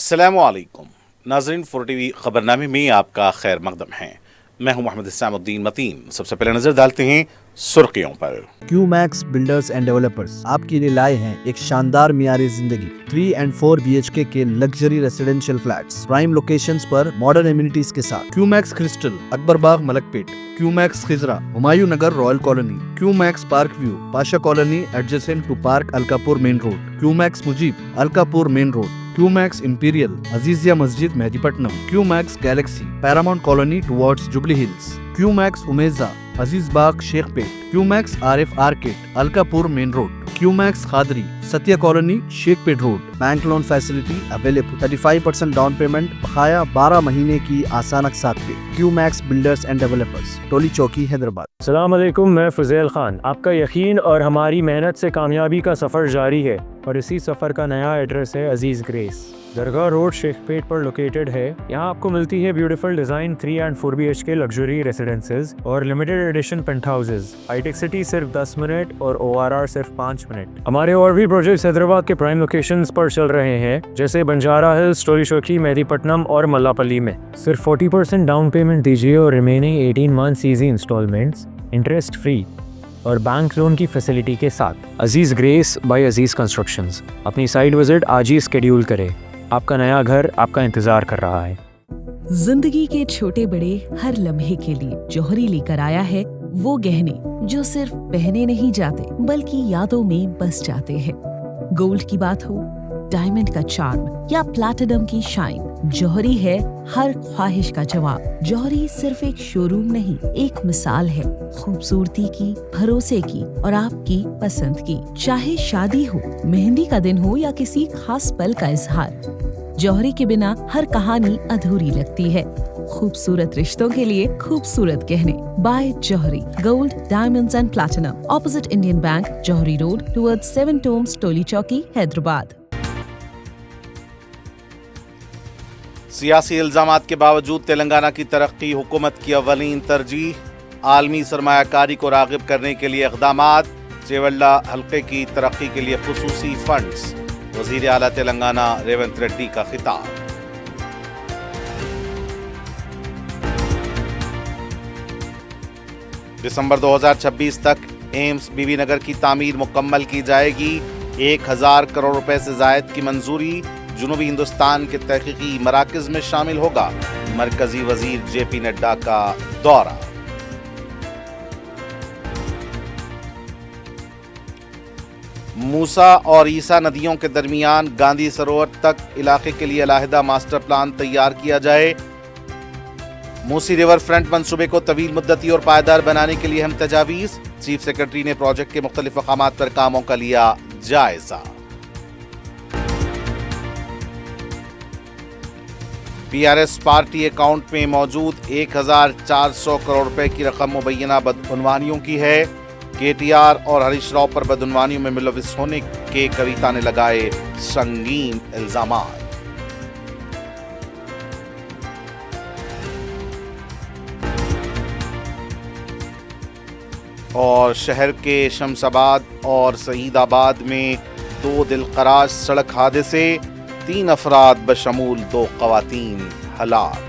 السلام علیکم ناظرین، فور ٹی وی خبرنامے میں آپ کا خیر مقدم ہے۔ میں ہوں محمد اسلام الدین متین۔ سب سے پہلے نظر ڈالتے ہیں سرخیوں پر۔ کیو میکس بلڈرز اینڈ ڈیولپرز آپ کے لیے لائے ہیں ایک شاندار معیاری زندگی 3 and 4 BHK کے luxury residential flats prime locations پر ماڈرن ایمینٹیز کے ساتھ۔ Q Max crystal, Akbar Bagh, Malak pet, Q Max Khizra, Humayun Nagar, royal colony, Q Max park view, Pasha colony adjacent to park Alkapur main road, Q Max Mujeeb, Alkapur main road, Q Max imperial, Azizia Masjid, Mehdi Patnam, Q Max galaxy, paramount colony towards Jubilee Hills, Q Max Ameeza, Aziz Bagh, Shaik pet, Q Max Arif arcade, Alkapur main road, Q Max Khadri, Satya colony, Shaik pet road. Bank loan facility available, 35% down payment, بقایا 12 مہینے کی آسان اقساط پہ۔ Q Max builders and developers, Toli Chowki, Hyderabad. السلام علیکم، میں فضیل خان۔ آپ کا یقین اور ہماری محنت سے کامیابی کا سفر جاری ہے، اور اسی سفر کا نیا ایڈریس ہے عزیز گریس، درگاہ روڈ، شیخ پیٹ پر لوکیٹڈ ہے۔ یہاں آپ کو ملتی ہے beautiful design 3 and 4 BHK luxury residences اور limited edition penthouses. High tech city صرف 10 منٹ اور ORR صرف 5 منٹ۔ ہمارے اور بھی پروجیکٹس حیدرآباد کے پرائم لوکیشنز پر چل رہے ہیں، جیسے بنجارہ ہلز، ٹولی چوکی، مہدی پٹنم اور ملا پلی میں۔ صرف 40% ڈاؤن پیمنٹ دیجیے اور remaining 18 months easy instalments, interest free اور بینک لون کی فیسلٹی کے ساتھ۔ عزیز گریس بائی عزیز کنسٹرکشنز۔ اپنی سائٹ وزٹ آج ہی اسکیڈیول کرے، آپ کا نیا گھر آپ کا انتظار کر رہا ہے۔ زندگی کے چھوٹے بڑے ہر لمحے کے لیے جوہری لے کر آیا ہے وہ گہنے جو صرف پہنے نہیں جاتے بلکہ یادوں میں بس جاتے ہیں۔ گولڈ کی بات ہو، ڈائمنڈ کا چارم یا پلاٹینم کی شائن، جوہری ہے ہر خواہش کا جواب۔ جوہری صرف ایک شو روم نہیں، ایک مثال ہے، خوبصورتی کی، بھروسے کی اور آپ کی پسند کی۔ چاہے شادی ہو، مہندی کا دن ہو یا کسی خاص پل کا اظہار، جوہری کے بنا ہر کہانی ادھوری لگتی ہے۔ خوبصورت رشتوں کے لیے خوبصورت گہنے بائے جوہری، gold, diamonds and platinum, opposite Indian bank, جوہری روڈ ٹورڈ 7 ٹومز، ٹولی چوکی، حیدرآباد۔ سیاسی الزامات کے باوجود تلنگانہ کی ترقی حکومت کی اولین ترجیح، عالمی سرمایہ کاری کو راغب کرنے کے لیے اقدامات، چیولہ حلقے کی ترقی کے لیے خصوصی فنڈز، وزیر اعلیٰ تلنگانہ ریونت ریڈی کا خطاب۔ دسمبر 2026 تک ایمس بی بی نگر کی تعمیر مکمل کی جائے گی۔ 1000 کروڑ روپے سے زائد کی منظوری جنوبی ہندوستان کے تحقیقی مراکز میں شامل ہوگا۔ مرکزی وزیر جے پی نڈا کا دورہ۔ موسیٰ اور عیسیٰ ندیوں کے درمیان گاندھی سروور تک علاقے کے لیے علیحدہ ماسٹر پلان تیار کیا جائے۔ موسی ریور فرنٹ منصوبے کو طویل مدتی اور پائیدار بنانے کے لیے اہم تجاویز، چیف سیکرٹری نے پروجیکٹ کے مختلف مقامات پر کاموں کا لیا جائزہ۔ PRS پارٹی اکاؤنٹ میں موجود 1400 کروڑ روپے کی رقم مبینہ بدعنوانیوں کی ہے۔ KTR اور ہریش راؤ پر بدعنوانیوں میں ملوث ہونے کے کویتا نے لگائے سنگین الزامات۔ اور شہر کے شمس آباد اور سعید آباد میں 2 دلخراش سڑک حادثے، 3 افراد بشمول 2 خواتین ہلاک۔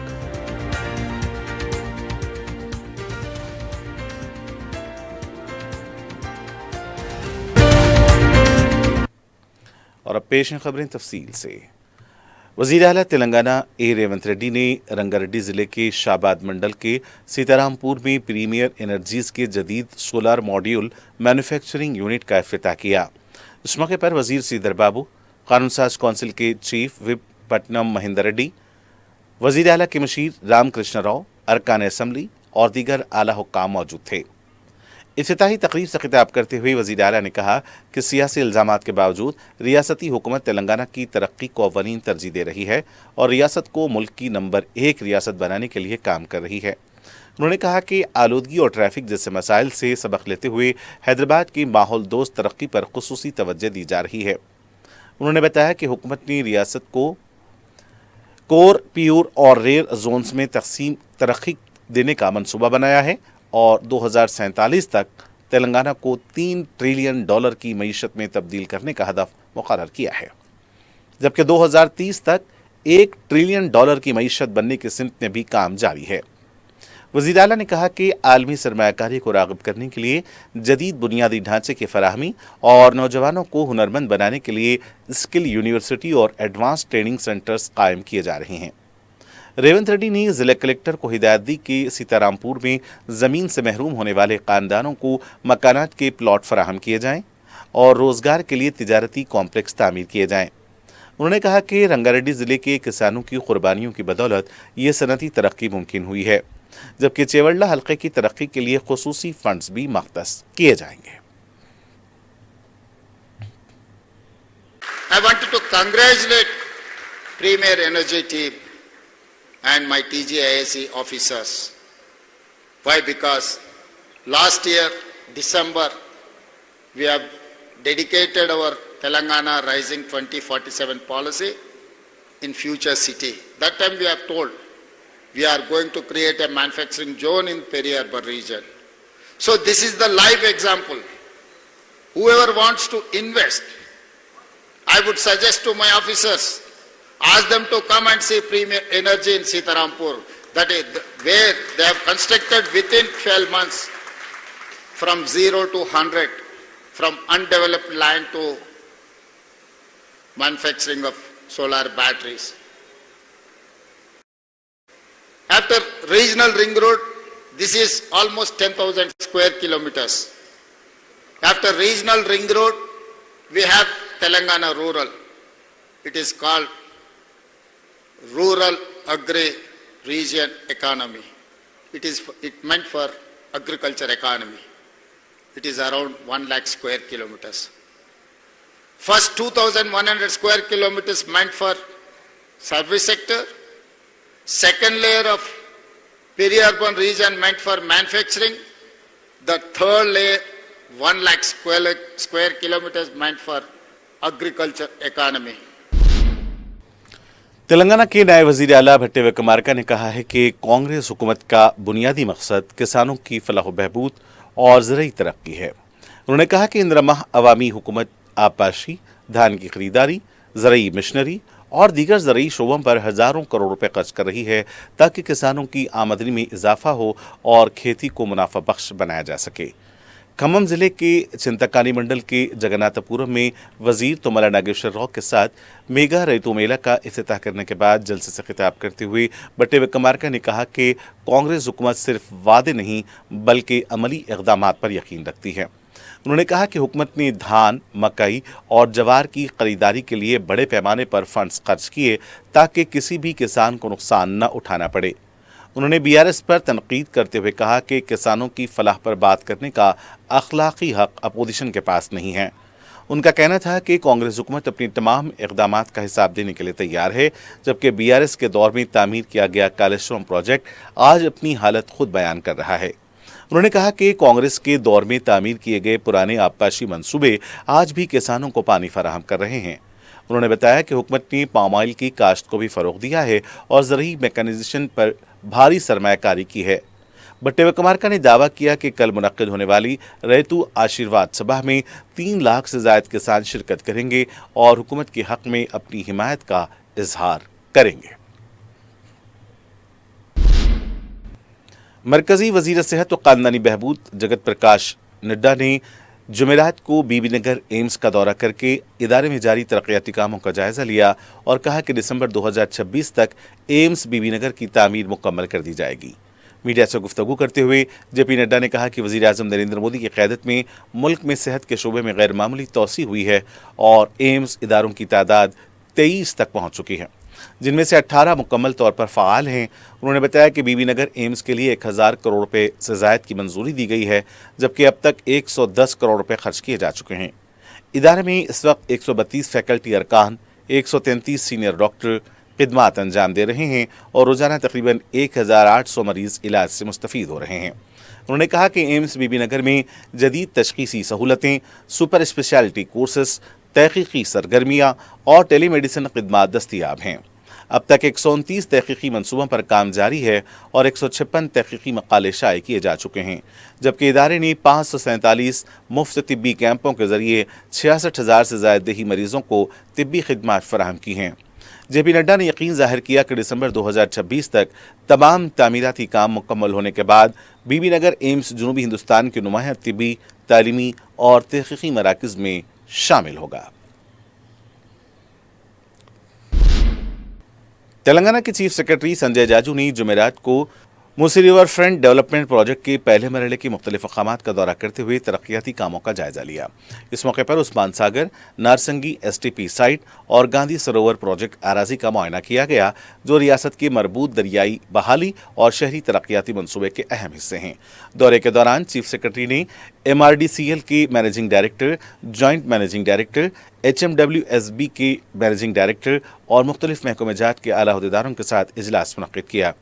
اور اب پیش ہیں خبریں تفصیل سے۔ وزیر اعلیٰ تلنگانہ ریونت ریڈی نے رنگا ریڈی ضلع کے شاباد منڈل کے سیتارام پور میں پریمیئر انرجیز کے جدید سولار ماڈیول مینوفیکچرنگ یونٹ کا افتتاح کیا۔ اس موقع پر وزیر سریدھر بابو، قانون ساز کونسل کے چیف وپ پٹنم مہندر ریڈی، وزیر اعلیٰ کے مشیر رام کرشنا راؤ، ارکان اسمبلی اور دیگر اعلیٰ حکام موجود تھے۔ افتتاحی تقریب سے خطاب کرتے ہوئے وزیر اعلیٰ نے کہا کہ سیاسی الزامات کے باوجود ریاستی حکومت تلنگانہ کی ترقی کو اولین ترجیح دے رہی ہے اور ریاست کو ملک کی نمبر 1 ریاست بنانے کے لیے کام کر رہی ہے۔ انہوں نے کہا کہ آلودگی اور ٹریفک جیسے مسائل سے سبق لیتے ہوئے حیدرآباد کی ماحول دوست ترقی پر خصوصی توجہ دی جا رہی ہے۔ انہوں نے بتایا کہ حکومت نے ریاست کو کور، پیور اور ریئر زونز میں تقسیم ترقی دینے کا منصوبہ بنایا ہے اور 2047 تک تلنگانہ کو $3 ٹریلین کی معیشت میں تبدیل کرنے کا ہدف مقرر کیا ہے، جبکہ 2030 تک $1 ट्रिलियन की मईशत बनने की सिमत में भी काम जारी है। वज़ीर आला ने कहा कि आलमी सरमायाकारी को राग़िब करने के लिए जदीद बुनियादी ढांचे की फराहमी और नौजवानों को हुनरमंद बनाने के लिए स्किल यूनिवर्सिटी और एडवांस ट्रेनिंग सेंटर्स कायम किए जा रहे हैं। रेवंत रेड्डी ने जिला कलेक्टर को हिदायत दी कि सीतारामपुर में ज़मीन से महरूम होने वाले ख़ानदानों को मकानात के प्लॉट फराहम किए जाएं और रोज़गार के लिए तिजारती कॉम्प्लेक्स तामीर किए जाएं। उन्होंने कहा कि रंगारेड्डी ज़िले के किसानों की कुर्बानियों की बदौलत ये सनती तरक्की मुमकिन हुई है, जबकि चेवल्ला हल्के की तरक्की के लिए खुसूसी फंड्स भी मख्तस किए जाएंगे। I wanted to congratulate Premier Energy team and my TGIAC officers. Why? Because last year, December, we have dedicated our Telangana Rising 2047 policy in Future City. That time we have told we are going to create a manufacturing zone in peri-urban region. So this is the live example. Whoever wants to invest, I would suggest to my officers, ask them to come and see Premier Energy in Sitarampur, that is where they have constructed within 12 months from 0 to 100, from undeveloped land to manufacturing of solar batteries. After regional ring road, this is almost 10,000 square kilometers. After regional ring road, we have Telangana rural. It is called rural agri region economy. It meant for agriculture economy. It is around 1 lakh square kilometers. First 2,100 square kilometers meant for service sector. Second layer of peri-urban region meant for manufacturing. The third layer, 1 lakh square kilometers meant for agriculture economy. Telangana के नायब वज़ीर आला भट्टे विक्रमार्का ने कहा है कि कांग्रेस हुकूमत का बुनियादी मकसद किसानों की फलाह व बहबूद और ज़रई तरक्की है। उन्होंने कहा कि इंदिरा माह अवामी हुकूमत आबपाशी, धान की खरीदारी, ज़रई मिशनरी और दीगर ज़रई शोबों पर हज़ारों करोड़ रुपए खर्च कर रही है ताकि किसानों की आमदनी में इजाफा हो और खेती को मुनाफा बख्श बनाया जा सके। खम्मम ज़िले के चिंतकानी मंडल के जगन्नाथपुरम में वज़ीर तुम्मला नागेश्वर राव के साथ मेगा रैतु मेला का इफ्तिताह करने के बाद जलसे से खिताब करते हुए भट्टे विक्रमार्का ने कहा कि कांग्रेस हुकूमत सिर्फ वादे नहीं बल्कि अमली इक़दामात पर यकीन रखती है। उन्होंने कहा कि हुकूमत ने धान, मकई और जवार की खरीदारी के लिए बड़े पैमाने पर फंड्स खर्च किए ताकि किसी भी किसान को नुकसान न उठाना पड़े। उन्होंने बीआरएस पर तनकीद करते हुए कहा कि किसानों की फलाह पर बात करने का अखलाकी हक अपोजिशन के पास नहीं है। उनका कहना था कि कांग्रेस हुकूमत अपनी तमाम इक़दामात का हिसाब देने के लिए तैयार है, जबकि बीआरएस के दौर में तामीर किया गया कालेश्वरम प्रोजेक्ट आज अपनी हालत खुद बयान कर रहा है। उन्होंने कहा कि कांग्रेस के दौर में तामीर किए गए पुराने आबपाशी मंसूबे आज भी किसानों को पानी फराहम कर रहे हैं। उन्होंने बताया कि हुकूमत ने पाम ऑयल की काश्त को भी फ़रोग़ दिया है और ज़रई मैकेनाइजेशन पर भारी सरमायाकारी की है। भट्टे विक्रमार्का ने दावा किया कि कल मुनक्किद होने वाली रैतु आशीर्वाद सभा में 3 लाख से ज़ायद किसान शिरकत करेंगे और हुकूमत के हक़ में अपनी हिमायत का इजहार करेंगे। मरकज़ी वज़ीर सेहत व ख़ानदानी बहबूद जगत प्रकाश नड्डा ने जुमेरात को बीबीनगर एम्स का दौरा करके इदारे में जारी तरक्याती कामों का जायज़ा लिया और कहा कि दिसंबर 2026 तक एम्स बीबीनगर की तामीर मुकम्मल कर दी जाएगी। मीडिया से गुफ्तगू करते हुए जेपी नड्डा ने कहा कि वज़ीर आज़म नरेंद्र मोदी की क़यादत में मुल्क में सेहत के शोबे में गैर मामूली तोसी हुई है और एम्स इदारों की तादाद 23 तक पहुँच चुकी है, जिनमें से 18 मुकम्मल तौर पर फ़ाल हैं। उन्होंने बताया कि बीबीनगर एम्स के लिए 1000 करोड़ रुपए से ज़ायद की मंजूरी दी गई है, जबकि अब तक 110 करोड़ रुपए खर्च किए जा चुके हैं। इदारे में इस वक्त 132 फैकल्टी अरकान, 133 सीनियर डॉक्टर खिदमात अंजाम दे रहे हैं और रोज़ाना तकरीबन 1800 मरीज़ इलाज से मुस्तफ़ीद हो रहे हैं। उन्होंने कहा कि एम्स बीबीनगर में जदीद तशख़ीसी सहूलतें, सुपर स्पेशलिटी कोर्सेस, तहक़ीक़ी सरगर्मियाँ और टेली मेडिसिन खिदमात दस्तियाब हैं। अब तक 129 तहक़ीक़ी मनसूबों पर काम जारी है और 156 तहक़ीक़ी मक़ाले शाये किए जा चुके हैं, जबकि इदारे ने 547 मुफ्त तिब्बी कैंपों के ज़रिए 66,000 से ज़ायद देही मरीज़ों को तिब्बी खिदमात फ़राहम की हैं। जे पी नड्डा ने यकीन जाहिर किया कि दिसंबर 2026 तक तमाम तामीराती काम मुकम्मल होने के बाद बीबी नगर एम्स जनूबी हिंदुस्तान के नुमाया तिबी, तालीमी और तहकीकी मराकज में शामिल होगा। तेलंगाना के चीफ सेक्रेटरी संजय जाजू ने जुमेरात को Musi river front development project के पहले मरहले के मुख्तलिफ मकामात का दौरा करते हुए तरक्याती कामों का जायजा लिया। इस मौके पर उस्मान सागर, नारसंगी STP साइट और गांधी सरोवर प्रोजेक्ट आराजी का मुआयना किया गया, जो रियासत के मरबूत दरियाई बहाली और शहरी तरक्याती मंसूबे के अहम हिस्से हैं। दौरे के दौरान चीफ सेक्रेटरी ने MRDCL के managing director, joint managing director, HMWSB के मैनेजिंग डायरेक्टर और मुख्तलिफ महकमे जात के आला अहदेदारों के साथ इजलास मुनक्किद किया।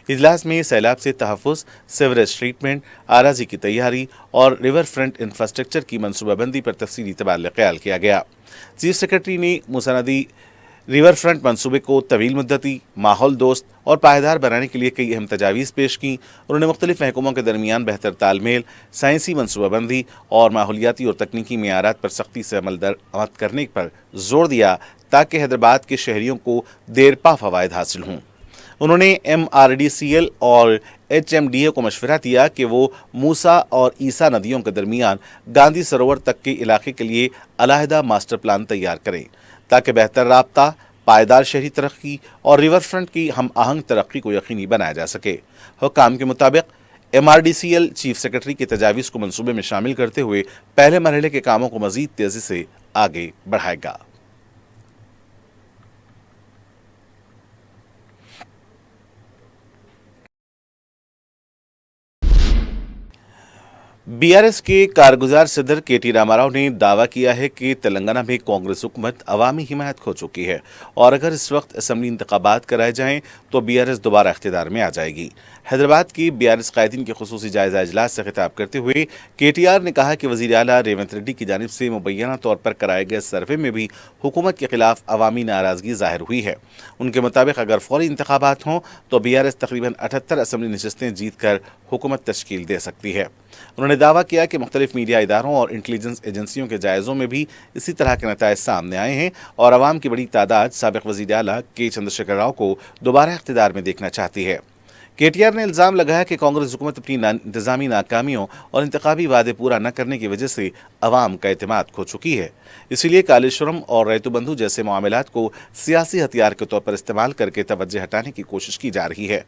इजलास में सैलाब से तहफ़्फ़ुज़, सीवरेज ट्रीटमेंट, आराजी की तैयारी और रिवर फ्रंट इंफ्रास्ट्रक्चर की मनसूबाबंदी पर तफसीली तबादला ख्याल किया गया। चीफ सेक्रेटरी ने मुसनदी रिवर फ्रंट मंसूबे को तवील मुद्दती, माहौल दोस्त और पायदार बनाने के लिए कई अहम तजावीज़ पेश की। उन्होंने मुख्तलिफ महकमों के दरमियान बेहतर तालमेल, साइंसी मनसूबाबंदी और माहौलियाती और तकनीकी मेयारात पर सख्ती से अमल करने पर जोर दिया, ताकि हैदराबाद के शहरियों को देरपा फ़वाइद हासिल हों। उन्होंने MRDCL और HMDA को मशवरा दिया कि वो मूसा और ईसा नदियों के दरमियान गांधी सरोवर तक के इलाके के लिए अलहदा मास्टर प्लान तैयार करें, ताकि बेहतर राब्ता, पायदार शहरी तरक्की और रिवर फ्रंट की हम आहंग तरक्की को यकीनी बनाया जा सके। हुक्काम के मुताबिक MRDCL चीफ सेक्रेटरी के तजावीज़ को मंसूबे में शामिल करते हुए पहले मरहले के कामों को मजीद तेज़ी से आगे बढ़ाएगा। BRS के कारगुजार सदर KT रामाराव ने दावा किया है कि तेलंगाना में कांग्रेस हुकूमत अवामी हिमायत खो चुकी है और अगर इस वक्त असम्बली इंतखाबात कराए जाएं तो BRS दोबारा इख्तियार में आ जाएगी। हैदराबाद की BRS कायदीन के खुसूसी जायजा इजलास से खिताब करते हुए KTR ने कहा कि वज़ीर आला रेवंत रेड्डी की जानिब से मुबैना तौर पर कराए गए सर्वे में भी हुकूमत के खिलाफ अवामी नाराज़गी ज़ाहिर हुई है। उनके मुताबिक अगर फौरी इंतखाबात हों तो BRS तकरीबन 78 असम्बली नशस्तें जीत कर हुकूमत तश्कील दे सकती है। उन्होंने दावा किया कि मुख्तलिफ मीडिया इदारों और इंटेलिजेंस एजेंसियों के जायज़ों में भी इसी तरह के नताइज सामने आए हैं और अवाम की बड़ी तादाद साबिक़ वज़ीर आला के चंद्रशेखर राव को दोबारा इख्तियार में देखना चाहती है। KTR ने इल्ज़ाम लगाया कि कांग्रेस हुकूमत अपनी इंतज़ामी नाकामियों और इंतखाबी वादे पूरा न करने की वजह से अवाम का एतमाद खो चुकी है, इसीलिए कालेश्वरम और रैतु बंधु जैसे मामलात को सियासी हथियार के तौर पर इस्तेमाल करके तवज्जो हटाने की कोशिश की जा रही है।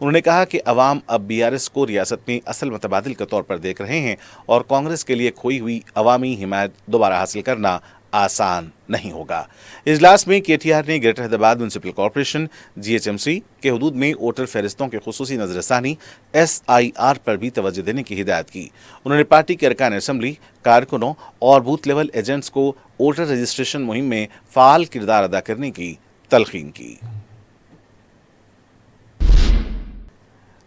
उन्होंने कहा कि अवाम अब BRS को रियासत में असल मुतबादिल के तौर पर देख रहे हैं और कांग्रेस के लिए खोई हुई अवामी हिमायत दोबारा हासिल करना आसान नहीं होगा। इजलास में KTR ने greater Hyderabad municipal corporation GHMC के हदूद में वोटर फहरिस्तों के खुसूसी नजरसानी SIR पर भी तवज्जो देने की हिदायत की। उन्होंने पार्टी के अरकान असम्बली, कारकुनों और बूथ लेवल एजेंट्स को वोटर रजिस्ट्रेशन मुहिम में फ़ाल किरदार अदा करने की तलकीन की।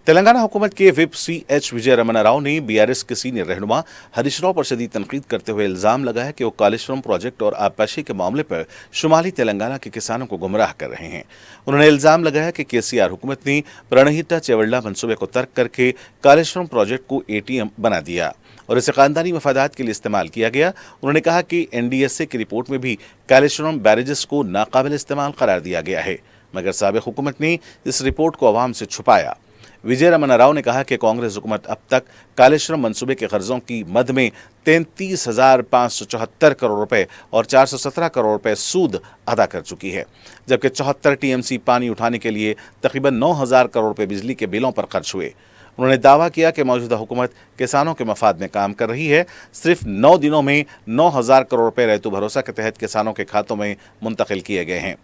तेलंगाना हुकूमत के विप CH विजय रमना राव ने BRS के सीनियर रहनुमा हरीश राव पर शदीद तनकीद करते हुए इल्ज़ाम लगाया कि वो कालेश्वरम प्रोजेक्ट और आबपाशी के मामले पर शुमाली तेलंगाना के किसानों को गुमराह कर रहे हैं। उन्होंने इल्ज़ाम लगाया कि KCR हुकूमत ने प्रणहिता चेवल्ला मनसूबे को तर्क करके कालेश्वरम प्रोजेक्ट को ATM बना दिया और इसे खानदानी मफादात के लिए इस्तेमाल किया गया। उन्होंने कहा कि NDSA की रिपोर्ट में भी कालेश्वरम बैरेजेस को नाकाबिल इस्तेमाल करार दिया गया है, मगर साबिक़ हुकूमत ने इस रिपोर्ट को अवाम से छुपाया। विजय रमना राव ने कहा कि कांग्रेस हुकूमत अब तक कालेश्वरम मंसूबे के कर्जों की मद में 33,574 करोड़ रुपए और 417 करोड़ रुपए सूद अदा कर चुकी है, जबकि 74 TMC पानी उठाने के लिए तकरीबन 9,000 करोड़ रुपए बिजली के बिलों पर खर्च हुए। उन्होंने दावा किया कि मौजूदा हुकूमत किसानों के मफाद में काम कर रही है। सिर्फ 9 दिनों में 9,000 करोड़ रुपए रैतु भरोसा के तहत किसानों के खातों में मुंतकिल किए गए हैं।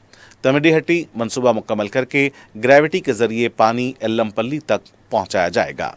तमिडीहट्टी मंसूबा मुकम्मल करके ग्रेविटी के जरिए पानी एल्लमपल्ली तक पहुंचाया जाएगा।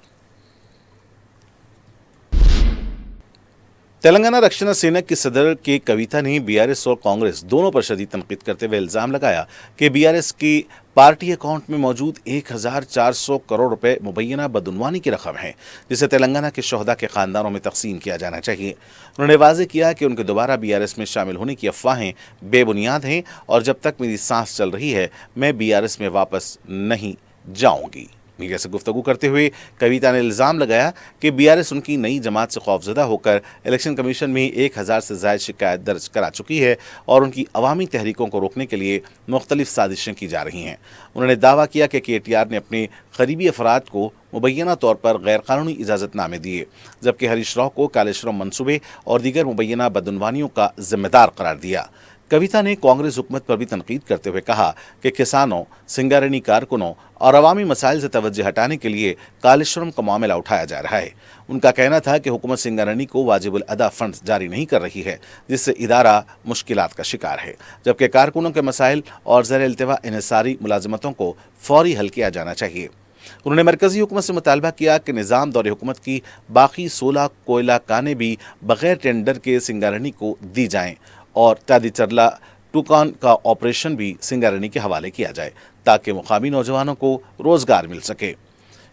तेलंगाना रक्षण सेना की सदर के कविता ने BRS और कांग्रेस दोनों पर शदीद तनकीद करते हुए इल्ज़ाम लगाया कि BRS की पार्टी अकाउंट में मौजूद 1,400 करोड़ रुपए मुबैना बदउनवानी की रकम है, जिसे तेलंगाना के शोहदा के खानदानों में तकसीम किया जाना चाहिए। उन्होंने वाज़ेह किया कि उनके दोबारा BRS में शामिल होने की अफवाहें बेबुनियाद हैं और जब तक मेरी सांस चल रही है मैं BRS में वापस नहीं जाऊंगी। मीडिया से गुफ्तगू करते हुए कविता ने इल्ज़ाम लगाया कि बीआरएस उनकी नई जमात से खौफजदा होकर इलेक्शन कमीशन में 1000 से ज़ायद शिकायत दर्ज करा चुकी है और उनकी अवामी तहरीकों को रोकने के लिए मुख्तलिफ साजिशें की जा रही हैं। उन्होंने दावा किया कि KTR ने अपने करीबी अफराद को मुबैना तौर पर गैरकानूनी इजाज़तनामे दिए, जबकि हरीश राव को कालेश्वरम मंसूबे और दीगर मुबैना बदउनवानियों का जिम्मेदार करार दिया। कविता ने कांग्रेस हुकूमत पर भी तनकीद करते हुए कहा कि किसानों, सिंगारनी कारकुनों और अवामी मसाइल से तवज्जो हटाने के लिए कालेश्वरम का मामला उठाया जा रहा है। उनका कहना था कि हुकूमत सिंगारनी को वाजिबुल अदा फंड जारी नहीं कर रही है, जिससे इदारा मुश्किलात का शिकार है, जबकि कारकुनों के मसाइल और ज़र इल्तिवा इन्हिसारी मुलाजमतों को फौरी हल किया जाना चाहिए। उन्होंने मरकजी हुकूमत से मुतालबा किया कि निज़ाम दौरे हुकूमत की बाकी 16 कोयला कानें भी बगैर टेंडर के सिंगारनी को दी जाएं और तादी चरला टूकान का ऑपरेशन भी सिंगारनी के हवाले किया जाए ताकि मुकामी नौजवानों को रोजगार मिल सके।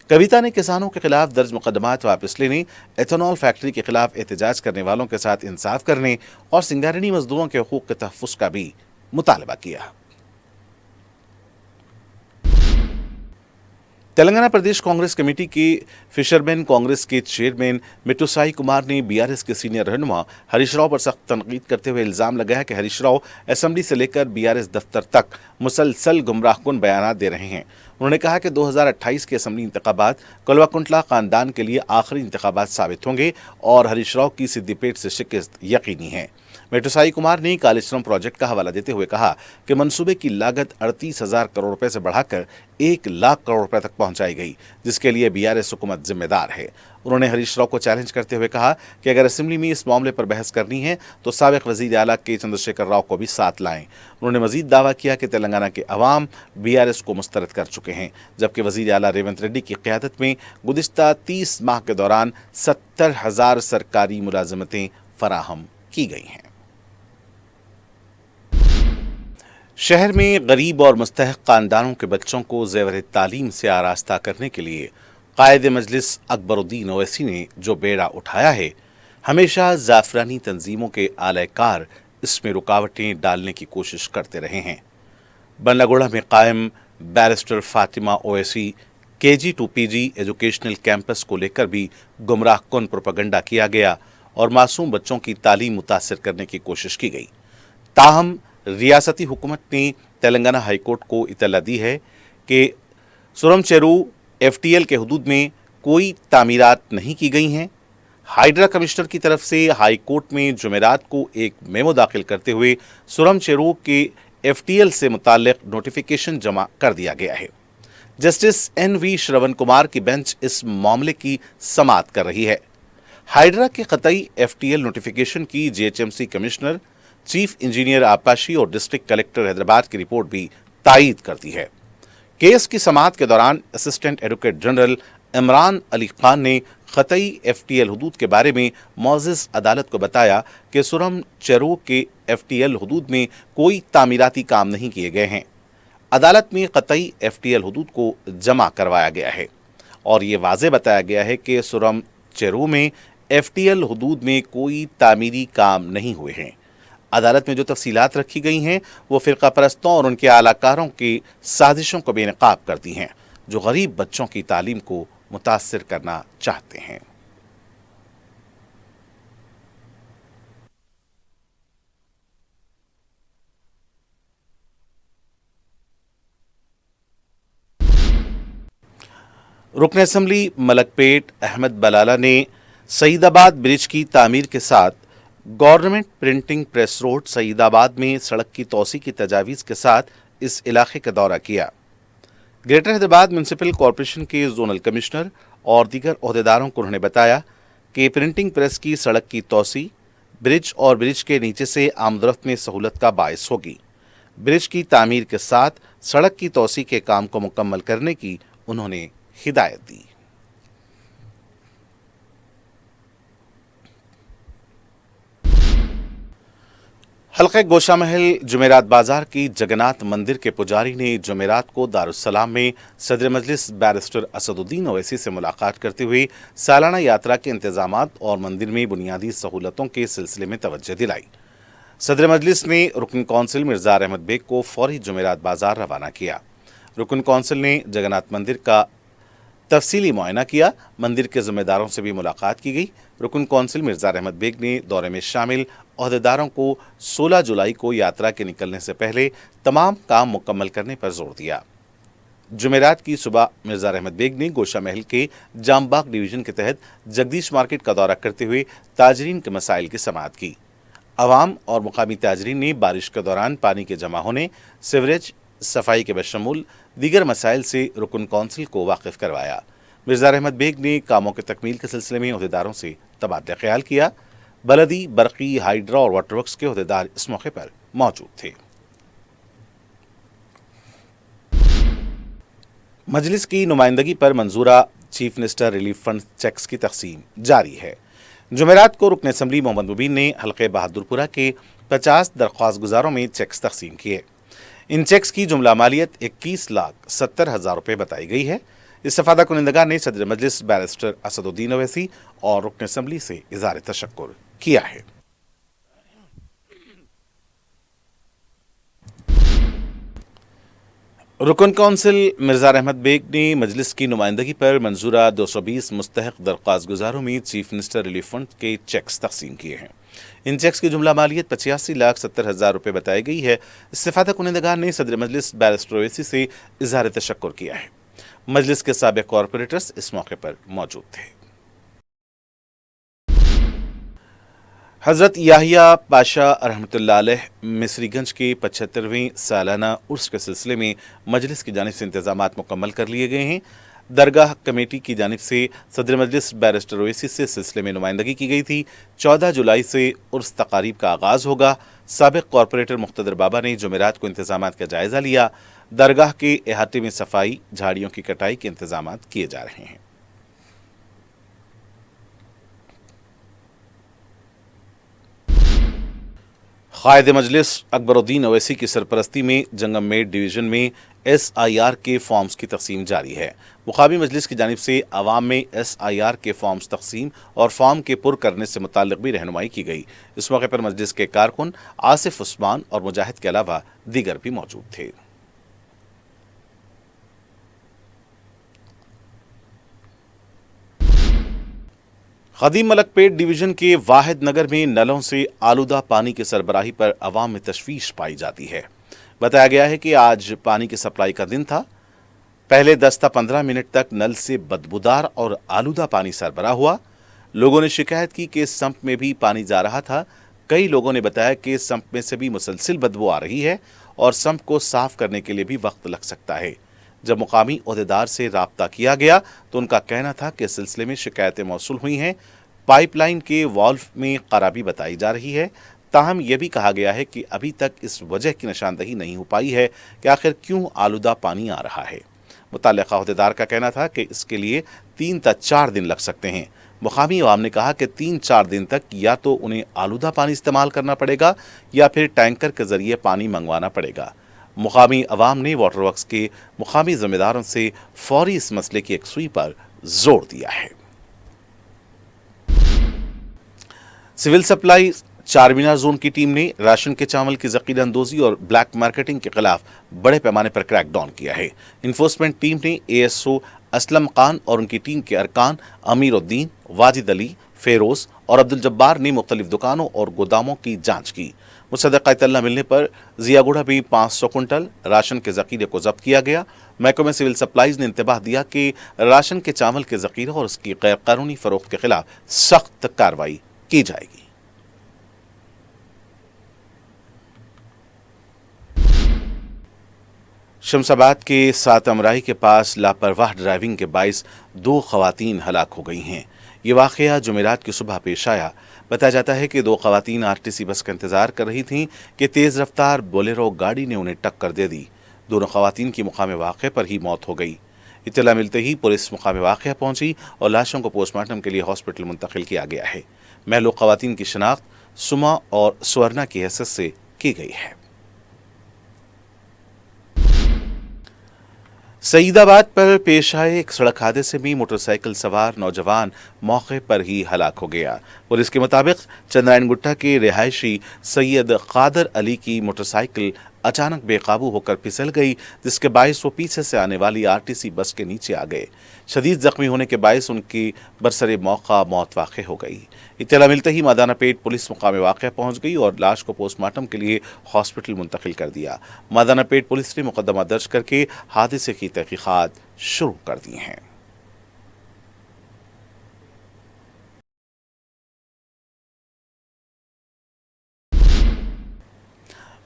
कविता ने किसानों के खिलाफ दर्ज मुकदमात वापस लेने, एथेनॉल फैक्ट्री के खिलाफ एहतजाज करने वालों के साथ इंसाफ करने और सिंगारनी मजदूरों के हकूक़ के तहफ़्फ़ुज़ का भी मुतालबा किया। तेलंगाना प्रदेश कांग्रेस कमेटी के फिशरमैन कांग्रेस के चेयरमैन मिट्टूसाई कुमार ने बीआरएस के सीनियर रहनुमा हरीश राव पर सख्त तनकीद करते हुए इल्ज़ाम लगाया कि हरीश राव असेंबली से लेकर बीआरएस दफ्तर तक मुसलसल गुमराहकुन बयानात दे रहे हैं। उन्होंने कहा कि 2028 के असेंबली इंतखाबात कलवाकुंटला खानदान के लिए आखिरी इंतखाबात साबित होंगे और हरीश राव की सिद्दीपेट से शिकस्त यकीनी है। मिट्टूसाई कुमार ने कालेश्वरम प्रोजेक्ट का हवाला देते हुए कहा कि मंसूबे की लागत 38,000 करोड़ रुपए से बढ़ाकर 1 लाख करोड़ रुपए तक पहुंचाई गई, जिसके लिए बीआरएस हुकूमत जिम्मेदार है। उन्होंने हरीश राव को चैलेंज करते हुए कहा कि अगर असेंबली में इस मामले पर बहस करनी है तो साबिक वज़ीर आला के चंद्रशेखर राव को भी साथ लाएं। उन्होंने मजीद दावा किया कि तेलंगाना के अवाम बीआरएस को मुस्तरद कर चुके हैं, जबकि वज़ीर आला रेवंत रेड्डी की क़यादत में गुज़िश्ता 30 माह के दौरान 70,000 सरकारी मुलाजमतें फराहम की गई हैं। शहर में गरीब और मुस्तहक़ ख़ानदानों के बच्चों को ज़ेवर तालीम से आरास्ता करने के लिए कायद मजलिस अकबरुद्दीन ओवैसी ने जो बेड़ा उठाया है, हमेशा ज़ाफ़रानी तंजीमों के आलयकार इसमें रुकावटें डालने की कोशिश करते रहे हैं। बनलागोड़ा में कायम barrister Fatima Owaisi KG to PG educational campus को लेकर भी गुमराह कुन प्रोपेगेंडा किया गया और मासूम बच्चों की तालीम मुतासिर करने की कोशिश की गई। ताहम रियासती हुकूमत ने तेलंगाना हाई कोर्ट को इतला दी है कि सुरम चेरू FTL के हदूद में कोई तामीरात नहीं की गई हैं। हाइड्रा कमिश्नर की तरफ से हाई कोर्ट में जुमेरात को एक मेमो दाखिल करते हुए सुरम चेरू के FTL से मुताल्लिक नोटिफिकेशन जमा कर दिया गया है। जस्टिस NV श्रवण कुमार की बेंच इस मामले की समाअत कर रही है। हाइड्रा के कतई FTL नोटिफिकेशन की GHMC कमिश्नर, चीफ इंजीनियर आपाशी और डिस्ट्रिक्ट कलेक्टर हैदराबाद की रिपोर्ट भी तायीद करती है। केस की समाअत के दौरान assistant advocate general Imran Ali Khan ने खतई FTL हदूद के बारे में मौजिज़ अदालत को बताया कि सुरम चेरू के FTL हदूद में कोई तामीराती काम नहीं किए गए हैं। अदालत में कतई FTL हदूद को जमा करवाया गया है और ये वाज़े बताया गया है कि सुरम चेरू में FTL हदूद में कोई तामीरी काम नहीं हुए हैं। अदालत में जो तफसीलात रखी गई हैं वो फ़िरका परस्तों और उनके आलाकारों की साजिशों को बेनकाब करती हैं, जो गरीब बच्चों की तालीम को मुतासिर करना चाहते हैं। रुकन असम्बली मलकपेट अहमद बलाला ने सईदाबाद ब्रिज की तामीर के साथ government printing press road Saeedabad में सड़क की तोसी की तजावीज़ के साथ इस इलाके का दौरा किया। ग्रेटर हैदराबाद म्यूनसिपल कॉरपोरेशन के जोनल कमिश्नर और दीगर ओहदेदारों को उन्होंने बताया कि प्रिंटिंग प्रेस की सड़क की तोसी ब्रिज और ब्रिज के नीचे से आमदरफ्त में सहूलत का बायस होगी। ब्रिज की तामीर के साथ सड़क की तोसी के काम को मुकम्मल करने की उन्होंने हिदायत दी। हल्के गोशा महल जुमेरात बाजार की जगन्नाथ मंदिर के पुजारी ने जुमेरात को दारुस्सलाम में सदर मजलिस बैरिस्टर असदुद्दीन ओवैसी से मुलाकात करते हुए सालाना यात्रा के इंतजामात और मंदिर में बुनियादी सहूलतों के सिलसिले में तवज्जो दिलाई। सदर मजलिस ने रुकन कौंसिल मिर्ज़ा अहमद बेग को फौरी जुमेरात बाजार रवाना किया। रुकन कौंसिल ने जगन्नाथ मंदिर का तफसीली मुआयना किया। मंदिर के जिम्मेदारों से भी मुलाकात की गई। रुकन कौंसिल मिर्जा रहमत बेग ने दौरे में शामिल ओहदेदारों को 16 जुलाई को यात्रा के निकलने से पहले तमाम काम मुकम्मल करने पर जोर दिया। जुमेरात की सुबह मिर्जा रहमत बेग ने गोशा महल के जामबाग डिवीजन के तहत जगदीश मार्केट का दौरा करते हुए ताजरीन के मसाइल की समाअत की। अवाम और मुकामी ताजरीन ने बारिश के दौरान पानी के जमा होने, सीवरेज, सफाई के बशमूल दीगर मसाइल से रुकन कौंसिल को वाकिफ करवाया। मिर्जा रहमत बेग ने कामों के तकमील के सिलसिले में ओहदेदारों से तबादला ख्याल किया। बलदी, बरकी, हाइड्रा और वाटर वर्क्स के ओहदेदार इस मौके पर मौजूद थे। मजलिस की नुमाइंदगी पर मंजूरा chief minister relief fund cheques की तकसीम जारी है। जुमेरात को रुकन असम्बली मोहम्मद मुबीन ने हल्के बहादुरपुरा के 50 दरख्वास्त गुजारों में चेक्स तकसीम किए। इन चेक्स की जुमला मालियत 21,70,000 रुपये बताई गई है। इस्तेफादा कुनिंदगान ने सदर मजलिस बैरिस्टर असदुद्दीन ओवैसी और रुकन असम्बली से इज़हार तशक्कुर किया है। रुकन कौंसिल मिर्जा रहमत बेग ने मजलिस की नुमाइंदगी पर मंजूरा 220 मुस्तहक दरख्वास्त गुजारों में चीफ मिनिस्टर रिलीफ फंड के चेक्स तकसीम किए हैं। इन चेक्स की जुमला मालियत 85,70,000 रुपये बताई गई है। इस्तेफादा कुनिंदगान ने सदर मजलिस बैरिस्टर ओवैसी से इज़हार तशक्कुर किया है। मजलिस के साबिक कॉरपोरेटर्स इस मौके पर मौजूद थे। हज़रत याहिया पाशा रहमतुल्लाह अलैह मिसरीगंज के 75वें सालाना उर्स के सिलसिले में मजलिस की जानिब से इंतजामात मुकम्मल कर लिए गए हैं। दरगाह कमेटी की जानिब से सदर मजलिस बैरिस्टर ओवैसी से सिलसिले में नुमाइंदगी की गई थी। 14 जुलाई से उर्स तकारीब का आगाज़ होगा। साबिक कॉरपोरेटर मुख्तदर बाबा ने जुमेरात को इंतजामात का जायज़ा लिया। दरगाह के अहाते में सफाई, झाड़ियों की कटाई के इंतजामात किए जा रहे हैं। कायद मजलिस अकबरुद्दीन ओवैसी की सरपरस्ती में जंगममेट डिवीज़न में SIR के फॉर्म्स की तकसीम जारी है। मुकामी मजलिस की जानिब से अवाम में SIR के फॉर्म्स तकसीम और फॉर्म के पुर करने से मुताल्लिक़ भी रहनुमाई की गई। इस मौके पर मजलिस के कारकुन आसिफ उस्मान और मुजाहिद के अलावा दीगर भी मौजूद थे। खदीम मलकपेट डिवीज़न के वाहिद नगर में नलों से आलूदा पानी की सरबराही पर अवाम में तशवीश पाई जाती है। बताया गया है कि आज पानी की सप्लाई का दिन था। पहले 10 से 15 मिनट तक नल से बदबूदार और आलूदा पानी सरबराह हुआ। लोगों ने शिकायत की कि संप में भी पानी जा रहा था। कई लोगों ने बताया कि संप में से भी मुसलसिल बदबू आ रही है और संप को साफ करने के लिए भी वक्त लग सकता है। जब मुकामी ओहदेदार से राब्ता किया गया तो उनका कहना था कि इस सिलसिले में शिकायतें मौसूल हुई हैं। पाइपलाइन के वाल्व में खराबी बताई जा रही है। ताहम यह भी कहा गया है कि अभी तक इस वजह की निशानदही नहीं हो पाई है कि आखिर क्यों आलूदा पानी आ रहा है। मुतल्लिका ओहदेदार का कहना था कि इसके लिए 3 से 4 दिन लग सकते हैं। मुकामी अवाम ने कहा कि 3-4 दिन तक या तो उन्हें आलूदा पानी इस्तेमाल करना पड़ेगा या फिर टैंकर के जरिए पानी मंगवाना पड़ेगा। मुकामी अवाम ने वाटर वर्क्स के मुकामी जिम्मेदारों से फौरी इस मसले की यकसुई पर जोर दिया है। सिविल सप्लाई चारमीनार जोन की टीम ने राशन के चावल की ज़ख़ीरा अंदोज़ी और ब्लैक मार्केटिंग के खिलाफ बड़े पैमाने पर क्रैकडाउन किया है। इन्फोर्समेंट टीम ने ASO असलम खान और उनकी टीम के अरकान अमीरुद्दीन, वाजिद अली, फेरोज और अब्दुल जब्बार ने मुख्तलिफ दुकानों और गोदामों की जांच की। मुसद्दक़ा इत्तला मिलने पर जियागुड़ा भी 500 कुंटल राशन के ज़ख़ीरे को जब्त किया गया। महकमे सिविल सप्लाईज ने इंतबाह दिया कि राशन के चावल के ज़ख़ीरे और उसकी गैर कानूनी फ़रोख्त के खिलाफ सख्त कार्रवाई की जाएगी। शमशाबाद के 7 अमराई के पास लापरवाह ड्राइविंग के बाइस 2 ख़वातीन हलाक हो गई हैं। ये वाक़या जुमेरात की सुबह पेश आया। बताया जाता है कि 2 ख़वातीन RTC बस का इंतज़ार कर रही थीं कि तेज़ रफ्तार बोलेरो गाड़ी ने उन्हें टक्कर दे दी। दोनों ख़वातीन की मुकाम वाक़े पर ही मौत हो गई। इत्तला मिलते ही पुलिस मुकाम वाक़या पहुंची और लाशों को पोस्टमार्टम के लिए हॉस्पिटल मुंतकिल किया गया है। महलूक ख़वातीन की शनाख्त सुमा और स्वर्णा की हैसियत से की गई है। सईदाबाद पर पेश आए एक सड़क हादसे में मोटरसाइकिल सवार नौजवान मौके पर ही हलाक हो गया। पुलिस के मुताबिक चंद्रायन गुट्टा के रिहायशी सैयद कादर अली की मोटरसाइकिल अचानक बेकाबू होकर फिसल गई, जिसके बायस वो पीछे से आने वाली आरटीसी बस के नीचे आ गए। शदीद जख्मी होने के बायस उनकी बरसरे मौका मौत वाक़ हो गई। इत्तला मिलते ही मादाना पेट पुलिस मुकाम वाक़या पहुंच गई और लाश को पोस्टमार्टम के लिए हॉस्पिटल मुंतकिल कर दिया। मादाना पेट पुलिस ने मुकदमा दर्ज करके हादसे की तहकीकात शुरू कर दी हैं।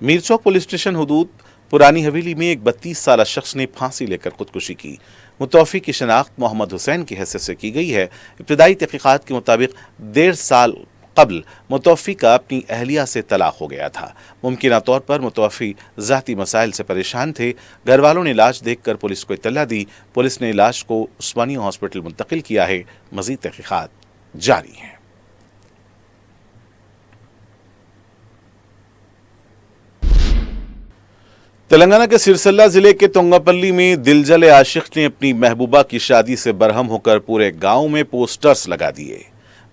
मीरचौक पुलिस स्टेशन हुदूद पुरानी हवेली में एक 32 साला शख्स ने फांसी लेकर खुदकुशी की। मुतवफ़ी की शनाख्त मोहम्मद हुसैन की हैसियत से की गई है। इब्तदाई तहकीकात के मुताबिक 1.5 साल कबल मुतवफ़ी का अपनी अहलिया से तलाक हो गया था। मुमकिना तौर पर मुतवफ़ी ज़ाती मसाइल से परेशान थे। घर वालों ने लाश देखकर पुलिस को इत्तला दी। पुलिस ने लाश को उस्मानिया हॉस्पिटल मुंतकिल किया है। मज़ीद तहकीकात जारी हैं। तेलंगाना के सिरसल्ला जिले के तोंगापल्ली में दिलजले आशिक ने अपनी महबूबा की शादी से बरहम होकर पूरे गांव में पोस्टर्स लगा दिए।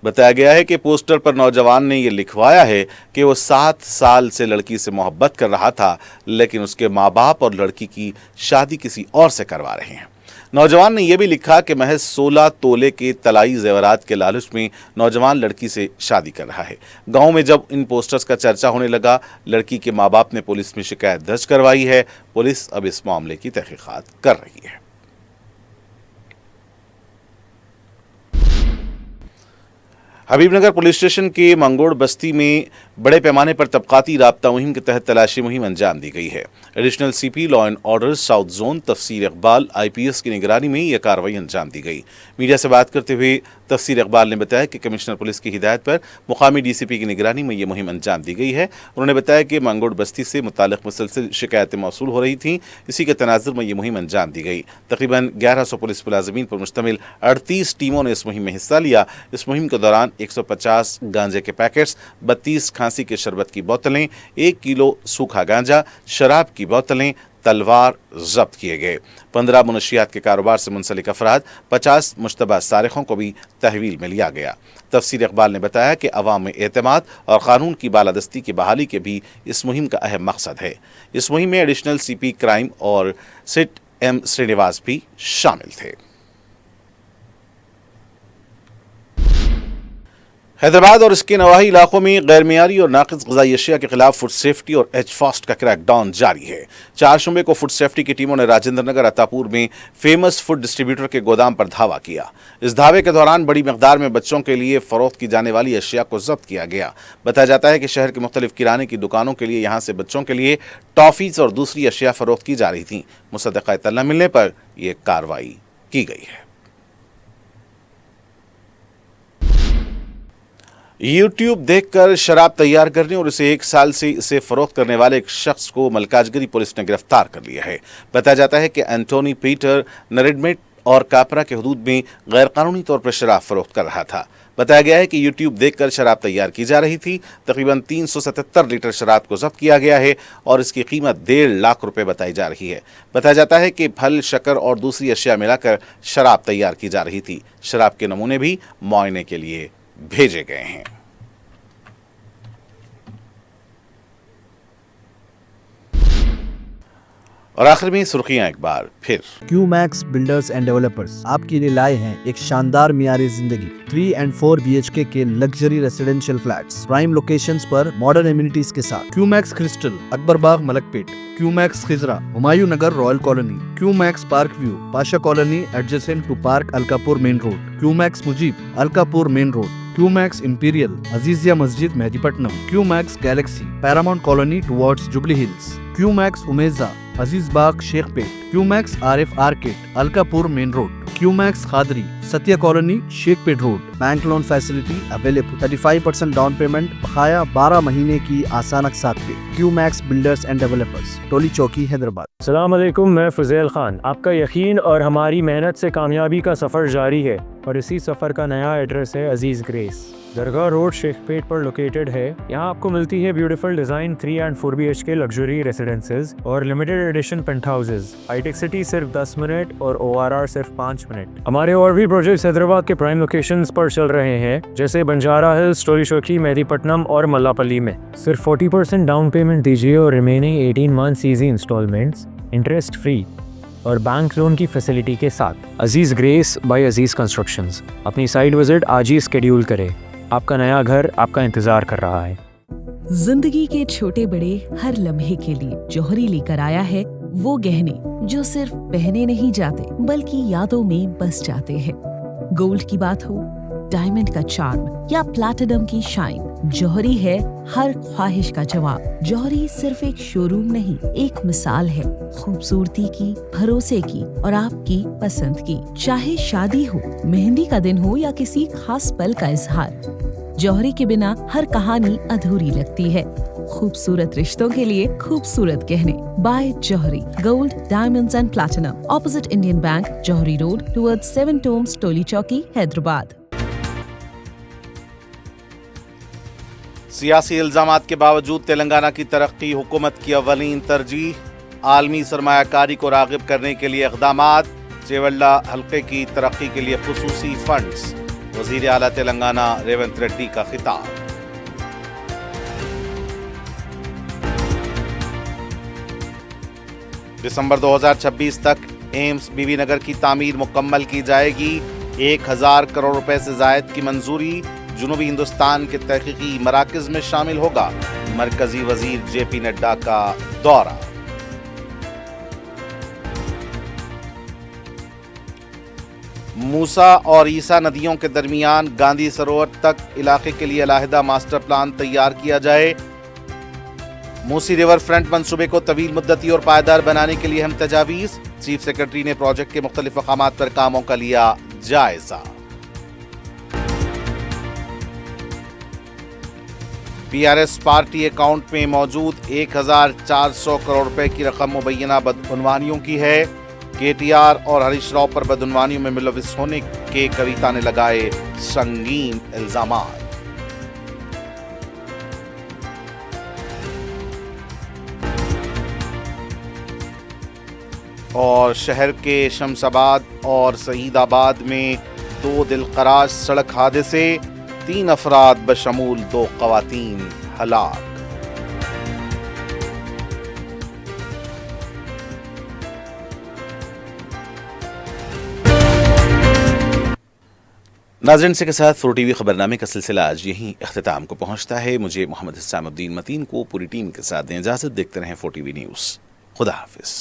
बताया गया है कि पोस्टर पर नौजवान ने यह लिखवाया है कि वो 7 साल से लड़की से मोहब्बत कर रहा था, लेकिन उसके माँ बाप और लड़की की शादी किसी और से करवा रहे हैं। नौजवान ने यह भी लिखा कि महज 16 तोले के तलाई जेवरात के लालच में नौजवान लड़की से शादी कर रहा है। गांव में जब इन पोस्टर्स का चर्चा होने लगा, लड़की के माँ बाप ने पुलिस में शिकायत दर्ज करवाई है। पुलिस अब इस मामले की तहकीकात कर रही है। हबीबनगर पुलिस स्टेशन के मंगोड़ बस्ती में बड़े पैमाने पर तबकाती राब्ता मुहिम के तहत तलाशी मुहिम अंजाम दी गई है। Additional CP law and order south zone तफसीर इकबाल IPS की निगरानी में यह कार्रवाई अंजाम दी गई। मीडिया से बात करते हुए तफसीर इकबाल ने बताया कि कमिश्नर पुलिस की हिदायत पर मुकामी DCP की निगरानी में यह मुहिम अंजाम दी गई है। उन्होंने बताया कि मंगोड़ बस्ती से मुताल्लिक मुसलसल शिकायतें मौसूल हो रही थीं। इसी के तनाजुर में यह मुहिम अंजाम दी गई। तकरीबन 1100 पुलिस मुलाजिमीन पर मुश्तमिल 38 टीमों ने इस मुहिम में हिस्सा लिया। इस मुहिम के दौरान 150 गांजे के पैकेट्स, 32 खांसी के शरबत की बोतलें, 1 किलो सूखा गांजा, शराब की बोतलें, तलवार जब्त किए गए। 15 मुनशियात के कारोबार से मुंसलिक अफराद, 50 मुश्तबा सारिखों को भी तहवील में लिया गया। तफसीर इकबाल ने बताया कि अवाम में एतमाद और कानून की बालादस्ती की बहाली के भी इस मुहिम का अहम मकसद है। इस मुहिम में एडिशनल CP क्राइम और सिट M श्रीनिवास भी शामिल थे। हैदराबाद और इसके नवाही इलाकों में गैर मियारी और नाक़िस ग़िज़ाई अशिया के खिलाफ फूड सेफ्टी और HFAST का क्रैकडाउन जारी है। 4 शुबे को फूड सेफ्टी की टीमों ने राजेंद्र नगर अतापुर में फेमस फूड डिस्ट्रीब्यूटर के गोदाम पर धावा किया। इस धावे के दौरान बड़ी मकदार में बच्चों के लिए फरोख्त की जाने वाली अशिया को जब्त किया गया। बताया जाता है कि शहर के मुख्तलिफ किराने की दुकानों के लिए यहाँ से बच्चों के लिए टॉफ़ीज़ और दूसरी अशिया फरोख्त की जा रही थी। मुसद्दक़ा इत्तला मिलने पर यह कार्रवाई की गई है। YouTube देखकर शराब तैयार करने और इसे 1 साल से इसे फरोख्त करने वाले एक शख्स को मलकाजगिरी पुलिस ने गिरफ्तार कर लिया है। बताया जाता है कि एंटोनी पीटर नरेडमेट और कापरा के हदूद में गैरकानूनी तौर पर शराब फरोख्त कर रहा था। बताया गया है कि YouTube देखकर शराब तैयार की जा रही थी। तकरीबन 377 लीटर शराब को जब्त किया गया है और इसकी कीमत 1.5 लाख रुपए बताई जा रही है। बताया जाता है कि फल, शक्कर और दूसरी अशिया मिलाकर शराब तैयार की जा रही थी। शराब के नमूने भी मुआयने के लिए भेजे गए हैं। और आखिर में सुर्खियां एक बार फिर। QMax बिल्डर्स एंड डेवलपर्स आपके लिए लाए हैं एक शानदार मियारी जिंदगी 3 and 4 BHK के luxury residential flats prime locations पर मॉडर्न एमिनिटीज के साथ। QMax crystal Akbar Bagh Malakpet, QMax Khizra Humayun Nagar royal colony, QMax park view Pasha colony adjacent to park Alkapur main road, QMax Mujeeb Alkapur main road, QMax imperial Azizia Masjid Mehdipatnam, QMax galaxy paramount colony towards Jubilee Hills, QMax Umeza Aziz Bagh Shaikpet, QMax RF arcade Alkapur main road, QMax Khadri Satya colony Shaikpet road. Bank loan facility available. 35% down payment बकाया 12 महीने की आसान अक़सात पे। QMax builders and developers, टोली चौकी, हैदराबाद। अस्सलाम वालेकुम, मैं फुज़ैल खान। आपका यकीन और हमारी मेहनत से कामयाबी का सफ़र जारी है और इसी सफ़र का नया एड्रेस है अजीज़ ग्रेस। दरगाह रोड शेखपेट पर लोकेटेड है। यहाँ आपको मिलती है beautiful design 3 and 4 BHK luxury residences और limited edition penthouses. High tech city सिर्फ 10 मिनट और ORR सिर्फ 5 मिनट। हमारे और भी प्रोजेक्ट्स हैदराबाद के प्राइम लोकेशंस पर चल रहे हैं, जैसे बंजारा हिल्स, टोली चौकी, मेहदी पट्टनम और मल्लापल्ली में। सिर्फ 40% डाउन पेमेंट दीजिए और remaining 18 months easy installments interest free और बैंक लोन की फैसिलिटी के साथ। Aziz grace by Aziz constructions. अपनी साइट विजिट आज ही स्केड्यूल करें। आपका नया घर आपका इंतजार कर रहा है। जिंदगी के छोटे बड़े हर लम्हे के लिए जौहरी लेकर आया है वो गहने जो सिर्फ पहने नहीं जाते बल्कि यादों में बस जाते हैं। गोल्ड की बात हो, डायमंड का चार्म या प्लैटिनम की शाइन, जौहरी है हर ख्वाहिश का जवाब। जौहरी सिर्फ एक शोरूम नहीं, एक मिसाल है खूबसूरती की, भरोसे की और आपकी पसंद की। चाहे शादी हो, मेहंदी का दिन हो या किसी खास पल का इजहार, जौहरी के बिना हर कहानी अधूरी लगती है। खूबसूरत रिश्तों के लिए खूबसूरत गहने by Jauhari. Gold, diamonds and platinum, opposite Indian bank, Jauhari road, towards 7 tombs, Toli Chowki, Hyderabad. सियासी इल्जामात के बावजूद तेलंगाना की तरक्की हुकूमत की अव्वलीन तरजीह। आलमी सरमायाकारी को रागिब करने के लिए इक़दामात। चेवल्ला हल्के की तरक्की के लिए खुसूसी फंड्स। वज़ीर आला तेलंगाना रेवंत रेड्डी का खिताब। दिसंबर 2026 तक एम्स बीबी नगर की तामीर मुकम्मल की जाएगी। 1000 करोड़ रुपए से जायद की मंजूरी जुनूबी हिंदुस्तान के तहकीकी मराकज़ में शामिल होगा। मरकजी वजीर JP नड्डा का दौरा। मूसा और ईसा नदियों के दरमियान गांधी सरोवर तक इलाके के लिए अलहदा मास्टर प्लान तैयार किया जाए। मूसी रिवर फ्रंट मंसूबे को तवील मुद्दती और पायदार बनाने के लिए हम तजावीज़। चीफ सेक्रेटरी ने प्रोजेक्ट के मुख्तलिफ मकामात पर कामों का लिया जायजा। PRS पार्टी अकाउंट में मौजूद 1400 करोड़ रुपए की रकम मुबैना बदउनवानियों की है। KTR और हरीश राव पर बदउनवानियों में मुलविस होने के कविता ने लगाए संगीन इल्जामात। और शहर के शमसाबाद और सईदाबाद में 2 दिलखराश सड़क हादसे, 3 अफराद बशमूल 2 ख़वातीन हलाक। नाज़रीन से के साथ FRO TV खबरनामे का सिलसिला आज यहीं इख्तिताम को पहुंचता है। मुझे मोहम्मद हिसामुद्दीन मतीन को पूरी टीम के साथ दें इजाज़त। देखते रहें FRO TV न्यूज़। खुदा हाफिज़।